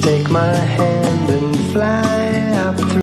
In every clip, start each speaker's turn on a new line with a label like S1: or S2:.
S1: Take my hand and fly up through.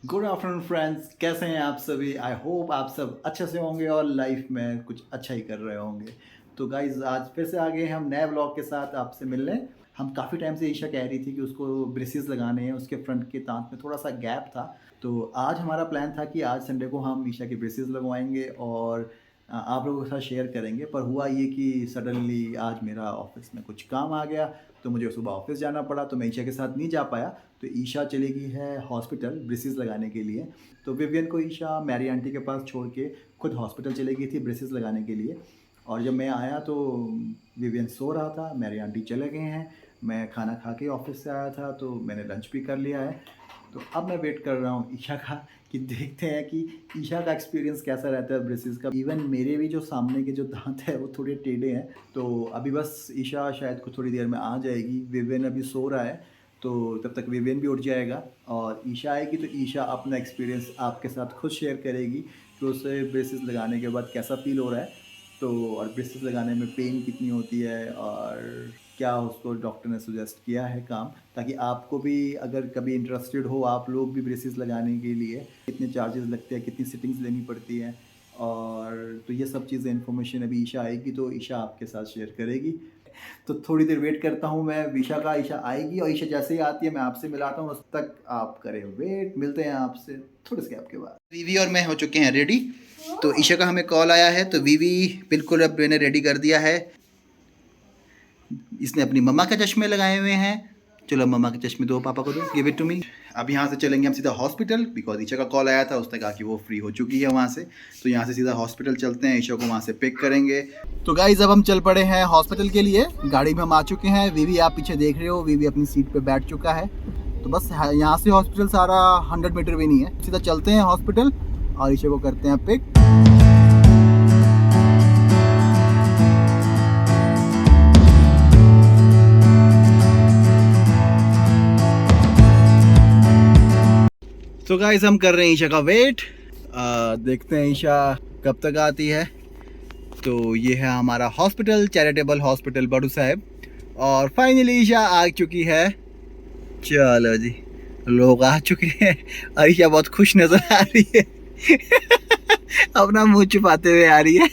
S2: Good afternoon friends, कैसे हैं आप सभी। आई होप आप सब अच्छे से होंगे और लाइफ में कुछ अच्छा ही कर रहे होंगे। तो गाइज आज फिर से आ गए हम नए ब्लॉग के साथ आपसे मिलने। हम काफ़ी टाइम से ईशा कह रही थी कि उसको ब्रेसेस लगाने हैं, उसके फ्रंट के दांत में थोड़ा सा गैप था। तो आज हमारा प्लान था कि आज संडे को हम ईशा के ब्रेसेस लगवाएंगे और आप लोगों के साथ शेयर करेंगे। पर हुआ ये कि सडनली आज मेरा ऑफिस में कुछ काम आ गया, तो मुझे सुबह ऑफिस जाना पड़ा, तो मैं ईशा के साथ नहीं जा पाया। तो ईशा चली गई है हॉस्पिटल ब्रेसेस लगाने के लिए। तो विवियन को ईशा मैरी आंटी के पास छोड़ के खुद हॉस्पिटल चली गई थी ब्रेसेस लगाने के लिए। और जब मैं आया तो विवियन सो रहा था, मैरी आंटी चले गए हैं। मैं खाना खा के ऑफिस से आया था, तो मैंने लंच भी कर लिया है। तो अब मैं वेट कर रहा हूँ ईशा का, कि देखते हैं कि ईशा का एक्सपीरियंस कैसा रहता है ब्रेसेस का। इवन मेरे भी जो सामने के जो दांत है वो थोड़े टेढ़े हैं। तो अभी बस ईशा शायद कुछ थोड़ी देर में आ जाएगी। विवियन अभी सो रहा है, तो तब तक विवियन भी उठ जाएगा और ईशा आएगी। तो ईशा अपना एक्सपीरियंस आपके साथ खुद शेयर करेगी कि उसे ब्रेसेस लगाने के बाद कैसा फील हो रहा है। तो और ब्रेसेस लगाने में पेन कितनी होती है और क्या उसको डॉक्टर ने सुजेस्ट किया है काम, ताकि आपको भी अगर कभी इंटरेस्टेड हो आप लोग भी ब्रेसेस लगाने के लिए, कितने चार्जेस लगते हैं, कितनी सिटिंग्स लेनी पड़ती हैं। और तो ये सब चीज़ें इन्फॉर्मेशन अभी ईशा आएगी तो ईशा आपके साथ शेयर करेगी। तो थोड़ी देर वेट करता हूँ मैं ईशा का। ईशा आएगी और ईशा जैसे ही आती है मैं आपसे मिलाता हूँ। उस तक आप करें वेट, मिलते हैं आपसे थोड़े से गैप के बाद। वीवी और मैं हो चुके हैं रेडी। तो ईशा का हमें कॉल आया है, तो वीवी बिल्कुल अब मैंने रेडी कर दिया है। इसने अपनी मम्मा के चश्मे लगाए हुए हैं। चलो मम्मा के चश्मे दो पापा को, दो, गिव इट टू मी। अब यहाँ से चलेंगे हम सीधा हॉस्पिटल, बिकॉज ईशा का कॉल आया था, उसने कहा कि वो फ्री हो चुकी है वहाँ से। तो यहाँ से सीधा हॉस्पिटल चलते हैं, ईशा को वहाँ से पिक करेंगे। तो गाइज अब हम चल पड़े हैं हॉस्पिटल के लिए। गाड़ी में हम आ चुके हैं। वीवी आप पीछे देख रहे हो, वीवी अपनी सीट पे बैठ चुका है। तो बस यहाँ से हॉस्पिटल सारा 100 मीटर भी नहीं है, सीधा चलते हैं हॉस्पिटल और ईशा को करते हैं पिक। तो गाइस हम कर रहे हैं ईशा का वेट। देखते हैं ईशा कब तक आती है। तो ये है हमारा हॉस्पिटल, चैरिटेबल हॉस्पिटल बड़ू साहब। और फाइनली ईशा आ चुकी है। चलो जी, लोग आ चुके हैं और ईशा बहुत खुश नजर आ रही है अपना मुंह छुपाते हुए आ रही है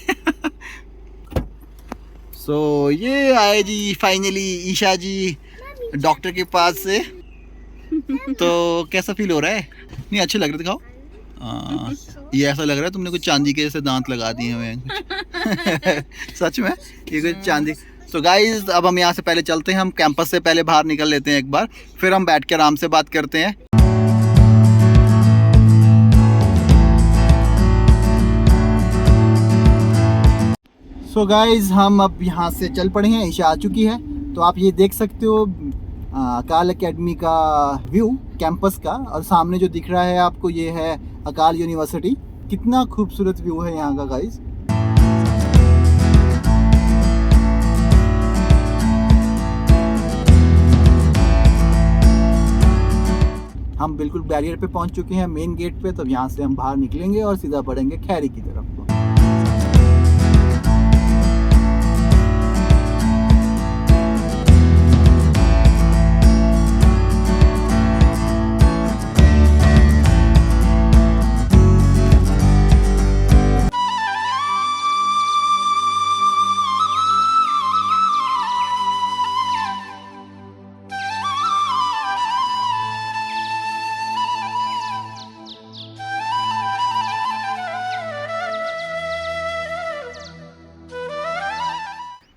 S2: सो ये आए जी फाइनली ईशा जी डॉक्टर के पास से। तो कैसा फील हो रहा है? नहीं अच्छे लग रहे, दिखाओ। ये ऐसा लग रहा है तुमने कुछ चांदी के जैसे दांत लगा दिए हुए हैं कुछ सच में ये कुछ चांदी। तो गाइज अब हम यहाँ से पहले चलते हैं, हम कैंपस से पहले बाहर निकल लेते हैं एक बार, फिर हम बैठ के आराम से बात करते हैं। सो गाइज हम अब यहाँ से चल पड़े हैं, ईशा आ चुकी है। तो आप ये देख सकते हो अकाल एकेडमी का व्यू कैंपस का, और सामने जो दिख रहा है आपको ये है अकाल यूनिवर्सिटी। कितना खूबसूरत व्यू है यहाँ का गाइस। हम बिल्कुल बैरियर पे पहुँच चुके हैं, मेन गेट पे। तो यहाँ से हम बाहर निकलेंगे और सीधा बढ़ेंगे खैरी की तरफ।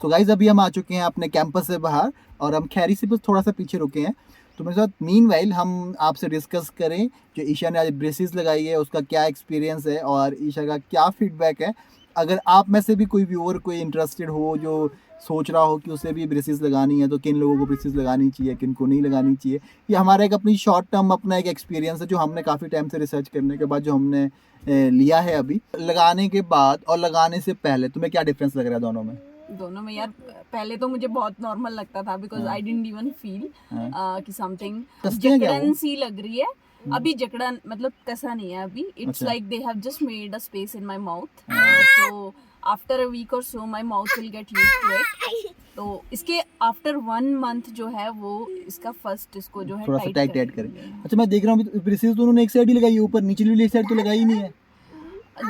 S2: तो गाइज अभी हम आ चुके हैं अपने कैंपस से बाहर और हम खैरी से बस थोड़ा सा पीछे रुके हैं। तो मेरे साथ मीनवाइल हम आपसे डिस्कस करें जो ईशा ने आज ब्रेसेस लगाई है उसका क्या एक्सपीरियंस है और ईशा का क्या फीडबैक है। अगर आप में से भी कोई व्यूअर कोई इंटरेस्टेड हो जो सोच रहा हो कि उसे भी ब्रेसेस लगानी है, तो किन लोगों को ब्रेसेस लगानी चाहिए, किन को नहीं लगानी चाहिए, ये हमारा एक अपनी शॉर्ट टर्म अपना एक एक्सपीरियंस है जो हमने काफ़ी टाइम से रिसर्च करने के बाद जो हमने लिया है। अभी लगाने के बाद और लगाने से पहले तुम्हें क्या डिफरेंस लग रहा है दोनों में?
S3: दोनों में यार, पहले तो मुझे बहुत नॉर्मल लगता था because I didn't even feel कि समथिंग जकड़न सी लग रही है। अभी जकड़न मतलब कसा नहीं है अभी, it's like they have just made a space in my mouth, so after a week और so my mouth will get used to it. तो इसके आफ्टर 1 मंथ जो है वो इसका फर्स्ट इसको जो है
S2: थोड़ा सा टाइट करें।
S3: करेंगे।
S2: अच्छा मैं देख रहा हूँ ब्रेसेस तो उन्होंने एक साइड ही लगाई है, ऊपर नीचे वाली साइड तो लगाई ही नहीं है।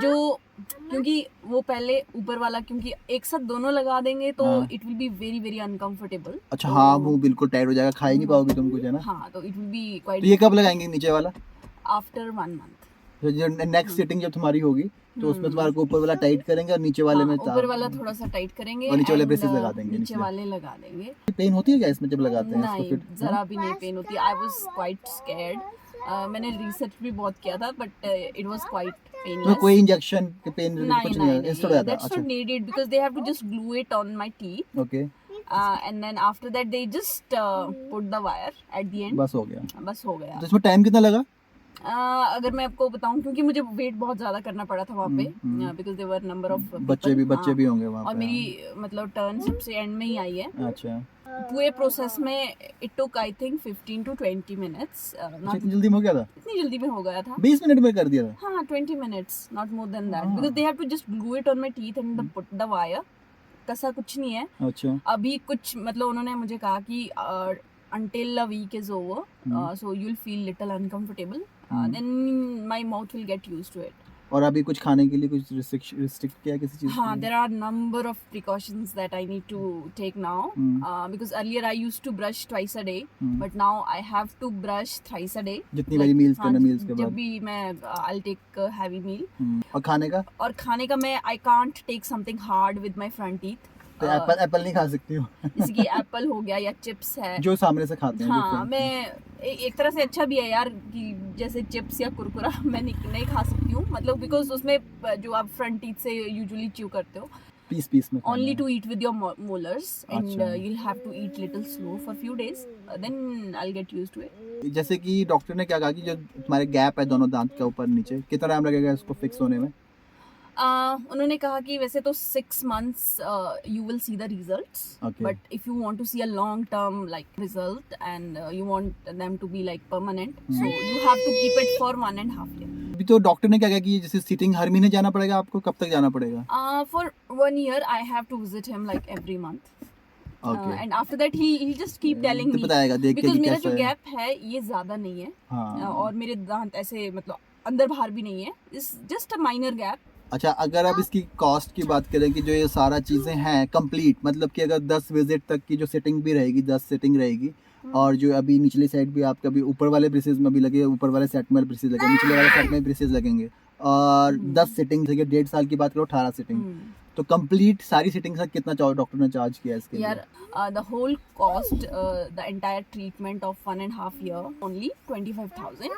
S3: जो क्योंकि वो पहले ऊपर वाला क्योंकि एक साथ दोनों लगा देंगे तो
S2: हाँ।
S3: It will be very very uncomfortable.
S2: अच्छा हाँ, वो बिल्कुल टाइट हो जाएगा, खा ही नहीं पाओगे तुम कुछ, है ना।
S3: हाँ, तो इट विल बी
S2: तो
S3: क्वाइट
S2: ये कब लगाएंगे नीचे वाला?
S3: After 1 month.
S2: तो जो नेक्स्ट सेटिंग जब तुम्हारी होगी तो उसमें तुम्हारे को ऊपर वाला टाइट करेंगे और नीचे वाले में
S3: ऊपर वाला थोड़ा सा टाइट करेंगे
S2: और नीचे वाले
S3: and,
S2: ब्रेसेस लगा देंगे
S3: नीचे
S2: निचले।
S3: वाले लगा देंगे।
S2: पेन होती है क्या इसमें जब लगाते हैं इसको
S3: नहीं,
S2: फिर?
S3: जरा भी नहीं पेन होती। I was quite scared. मैंने रिसर्च भी बहुत किया था बट इट वाज क्वाइट
S2: तो
S3: पेनलेस।
S2: कोई इंजेक्शन के पेन
S3: नहीं
S2: कुछ
S3: नहीं
S2: नहीं इंस्टेड
S3: नहीं,
S2: आता?
S3: that's not needed because they have to just glue it on my teeth
S2: okay,
S3: and then after that they just put the wire at the end।
S2: बस हो गया।
S3: बस हो गया।
S2: तो इसमें टाइम कितना लगा?
S3: अगर मैं आपको बताऊं क्योंकि मुझे वेट बहुत ज्यादा करना पड़ा था वहाँ पे because there were number of
S2: बच्चे भी होंगे वहाँ
S3: और
S2: पे।
S3: मेरी मतलब टर्न सबसे एंड में ही आई है।
S2: अच्छा,
S3: पूरे प्रोसेस में it took I think 15 to 20 minutes.
S2: इतनी जल्दी में हो गया था?
S3: इतनी जल्दी में हो गया था।
S2: 20 मिनट में कर दिया था?
S3: हाँ 20 minutes, not more than that because they have to just glue it on my teeth and put the wire. कसा कुछ नहीं है।
S2: अच्छा,
S3: अभी कुछ मतलब उन्होंने मुझे कहा कि until a week is over so you'll feel little uncomfortable then my mouth will get used to it।
S2: और अभी कुछ खाने के लिए कुछ रिस्ट्रिक्ट किया किसी चीज?
S3: हाँ, there are number of precautions that I need to take now because earlier I used to brush twice a day but now I have to brush thrice a day।
S2: जितनी बारी मील्स करना, meals के
S3: जब
S2: बाद
S3: भी मैं I'll take a heavy meal।
S2: और खाने का?
S3: और खाने का मैं I can't take something hard with my front teeth।
S2: तो एप्पल नहीं खा सकती हो?
S3: जैसे कि एप्पल हो गया या चिप्स है
S2: जो सामने से खाते हैं।
S3: हाँ, मैं एक तरह से अच्छा भी है यार कि जैसे चिप्स या कुरकुरा मैं नहीं खा सकती हूँ मतलब बिकॉज उसमें जो आप फ्रंट टीथ से यूजुअली च्यू करते हो
S2: पीस में
S3: only to eat with your molars and
S2: अच्छा।
S3: you'll have to eat little slow for few days then I'll get used to it।
S2: जैसे कि डॉक्टर ने क्या कहा कि जो तुम्हारे गैप है दोनों दांत के ऊपर नीचे, कितना टाइम लगेगा इसको फिक्स होने में?
S3: उन्होंने कहा कि वैसे तो 6 months you will see the results
S2: Okay.
S3: but if you want to see a long term like result and you want them to be like permanent so you have to keep it for 1.5 year।
S2: अभी तो doctor ने क्या कहा कि जैसे sitting हर महीने जाना पड़ेगा आपको, कब तक जाना पड़ेगा?
S3: For 1 year I have to visit him like every month।
S2: Okay.
S3: And after that he'll just keep telling
S2: तो
S3: me
S2: बताएगा देख के
S3: because
S2: कि
S3: मेरा
S2: कैसा
S3: जो
S2: है।
S3: गैप है ये ज्यादा नहीं है
S2: हाँ।
S3: और मेरे दांत ऐसे मतलब अंदर बाहर भी नहीं है, it's just a minor gap.
S2: अच्छा, अगर आप इसकी कॉस्ट की बात करें कि जो ये सारा चीज़ें हैं कंप्लीट, मतलब कि अगर 10 विजिट तक की जो सेटिंग भी रहेगी, 10 सेटिंग रहेगी और जो अभी निचली साइड भी आपका अभी ऊपर वाले ब्रेसेस में भी लगे, ऊपर वाले सेट में ब्रेसेस लगे, निचले वाले सेट में ब्रेसेस लगेंगे और 10 सेटिंग लगे, 1.5 साल की बात करो 18 सेटिंग, तो कंप्लीट सारी सेटिंग का कितना डॉक्टर ने चार्ज किया इसके लिए?
S3: यार the whole cost the entire treatment of 1.5 year only 25,000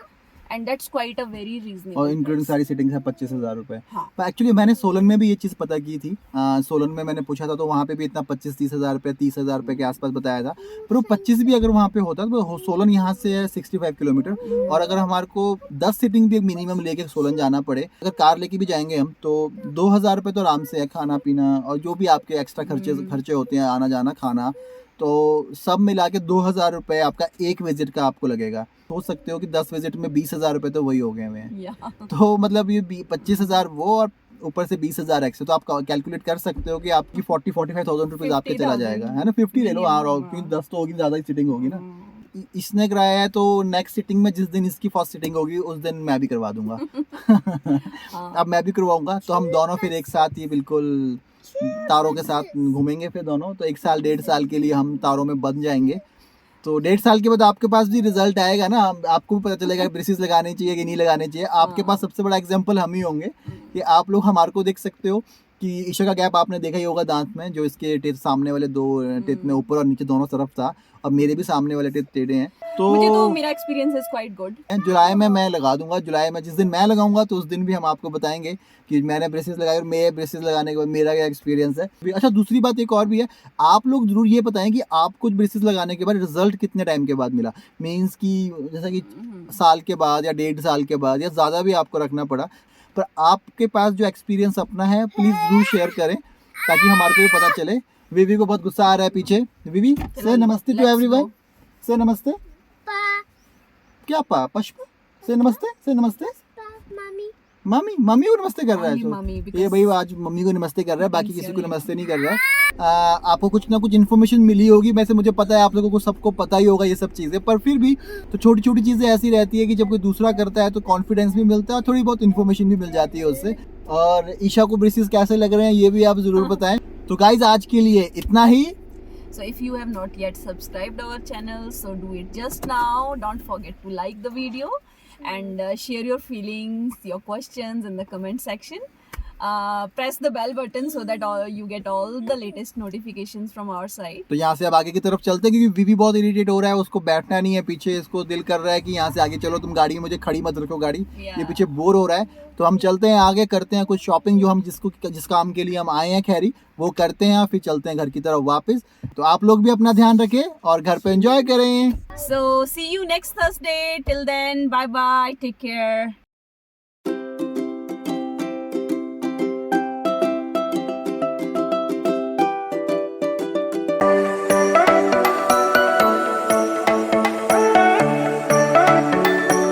S3: and that's quite a very reasonable
S2: और इंक्लूडिंग
S3: price।
S2: सारी सेटिंग्स है 25,000 रुपये।
S3: हाँ।
S2: पर एक्चुअली मैंने सोलन में भी ये चीज़ पता की थी। सोलन में मैंने पूछा था तो वहाँ पे भी इतना 25-30 हज़ार रुपये, 30 हज़ार रुपये के आसपास बताया था। पर वो 25 भी अगर वहाँ पे होता तो सोलन यहाँ से है 65 किलोमीटर और अगर हमारे को 10 सीटिंग भी मिनिमम लेके सोलन जाना पड़े, अगर कार लेके भी जाएंगे हम तो 2,000 रुपये तो आराम से है, खाना पीना और जो भी आपके एक्स्ट्रा खर्चे होते हैं, आना जाना खाना, तो सब मिला के 2,000 रुपये आपका एक विजिट का आपको लगेगा। सोच सकते हो कि 10 विजिट में 20,000 रुपये तो वही हो गए हुए हैं। तो मतलब ये 25,000 वो और ऊपर से 20,000 एक्स्ट्रा, तो आप कैलकुलेट कर सकते हो कि आपकी 40-45,000 रुपीज़ आपके चला जाएगा, है ना। 50 ले लो और क्योंकि 10 तो होगी, ज़्यादा ही सीटिंग होगी ना। इसने कराया है तो नेक्स्ट सीटिंग में जिस दिन इसकी फर्स्ट सीटिंग होगी उस दिन मैं भी करवा दूंगा। अब मैं भी करवाऊंगा तो हम दोनों फिर एक साथ ही बिल्कुल तारों के साथ घूमेंगे फिर दोनों, तो 1 साल 1.5 साल के लिए हम तारों में बंध जाएंगे। तो 1.5 साल के बाद आपके पास भी रिजल्ट आएगा ना, आपको भी पता चलेगा ब्रेसेस लगाने चाहिए कि नहीं लगाने चाहिए। आपके पास सबसे बड़ा एग्जांपल हम ही होंगे कि आप लोग हमारे को देख सकते हो कि ईशा का गैप आपने देखा ही होगा दांत में, जो इसके टीथ सामने वाले 2 टीथ में ऊपर और नीचे दोनों तरफ था और मेरे भी सामने वाले टीथ टेढ़े हैं।
S3: मुझे तो
S2: तो
S3: मेरा एक्सपीरियंस इज क्वाइट गुड।
S2: जुलाई में मैं लगा दूंगा, जुलाई में जिस दिन मैं लगाऊंगा तो उस दिन भी हम आपको बताएंगे कि मैंने ब्रेसेस लगाए और मेरे ब्रेसेस लगाने के बाद मेरा क्या एक्सपीरियंस है। अच्छा, दूसरी बात एक और भी है, आप लोग जरूर ये बताएं कि आपको ब्रेसेस लगाने के बाद रिजल्ट कितने टाइम के बाद मिला, मीन्स कि जैसा कि साल के बाद या 1.5 साल के बाद या ज़्यादा भी आपको रखना पड़ा, पर आपके पास जो एक्सपीरियंस अपना है प्लीज़ जरूर शेयर करें ताकि हमारे को भी पता चले। विवी को बहुत गुस्सा आ रहा है पीछे। विवी से नमस्ते टू एवरीवन, से नमस्ते। क्या पा पशपा से नमस्ते, से नमस्ते। मम्मी मम्मी को नमस्ते कर रहा है
S3: Only
S2: तो
S3: mummy,
S2: ये
S3: because-
S2: भाई आज मम्मी को नमस्ते कर रहा है, बाकी
S3: Means
S2: किसी
S3: your
S2: को
S3: name.
S2: नमस्ते नहीं कर रहा है। आपको कुछ ना कुछ इन्फॉर्मेशन मिली होगी, वैसे मुझे पता है आप लोगों को सबको पता ही होगा ये सब चीज़ें, पर फिर भी तो छोटी छोटी चीज़ें ऐसी रहती है कि जब कोई दूसरा करता है तो कॉन्फिडेंस भी मिलता है और थोड़ी बहुत इन्फॉर्मेशन भी मिल जाती है उससे। और ईशा को ब्रेसेस कैसे लग रहे हैं ये भी आप ज़रूर बताएं। तो गाइज आज के लिए इतना ही।
S3: So if you have not yet subscribed our channel, so do it just now. Don't forget to like the video and share your feelings, your questions in the comment section. Press the bell button so that you get all the latest notifications from our side.
S2: तो यहाँ से अब आगे की तरफ चलते हैं क्योंकि वीवी बहुत इरिटेट हो रहा है, उसको बैठना नहीं है पीछे, इसको दिल कर रहा है कि यहाँ से आगे चलो, तुम गाड़ी में मुझे खड़ी मत रखो गाड़ी, ये पीछे बोर हो रहा है। तो हम चलते हैं आगे, करते हैं कुछ शॉपिंग जो हम जिस काम के लिए हम आए हैं खैरी वो करते हैं, फिर चलते हैं घर की तरफ वापस। तो आप लोग भी अपना ध्यान रखें और घर पे एंजॉय करें।
S3: So see you next Thursday. Till then, bye bye. Take care.